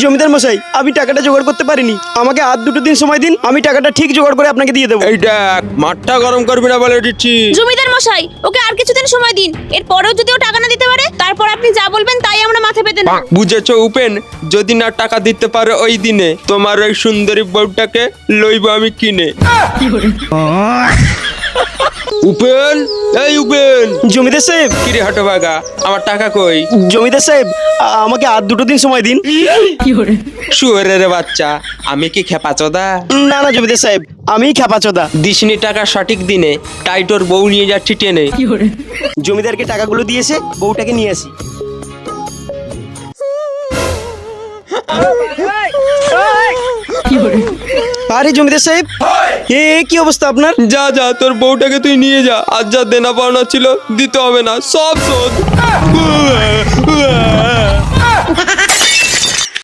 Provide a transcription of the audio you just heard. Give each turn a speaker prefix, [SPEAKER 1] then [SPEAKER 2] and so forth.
[SPEAKER 1] জমিদার মশাই, আমি টাকাটা জোগাড় করতে পারিনি, আমাকে আর 2 দিন সময় দিন, আমি টাকাটা ঠিক জোগাড় করে আপনাকে দিয়ে দেবো।
[SPEAKER 2] এই দেখ, মাঠটা গরম করবি না বলে দিচ্ছি।
[SPEAKER 3] জমিদার মশাই, ওকে আর কিছুদিন সময় দিন, এরপরেও যদি ও টাকা না দিতে পারে তারপর আপনি যা বলবেন তাই আমরা মাথা পেতে নেব।
[SPEAKER 2] বুঝেছো উপেন? যদি না টাকা দিতে পারে ওই দিনে তোমার ওই সুন্দরী বউটাকে লইব আমি কিনে। উপেন, এই উপেন।
[SPEAKER 1] জমিদার সাহেব,
[SPEAKER 2] কিরে হতভাগা, আমার টাকা কই?
[SPEAKER 1] জমিদার সাহেব, আমাকে আর 2 দিন সময় দিন।
[SPEAKER 2] শুয়োরের বাচ্চা, আমি কি খেপাচোদা?
[SPEAKER 1] না না জমিদার সাহেব, আমি খেপাচোদা।
[SPEAKER 2] দিসনি টাকা সঠিক দিনে, তাই তোর বউ নিয়ে যাচ্ছি টেনে।
[SPEAKER 1] জমিদারকে টাকাগুলো দিয়েছে, বউটাকে নিয়ে আসি। আরে জমিদার সাহেব, এ কি অবস্থা আপনার?
[SPEAKER 2] যা যা, তোর বউটাকে তুই নিয়ে যা, আর যা দেনা পাওনা ছিল দিতে হবে না, সব শোধ।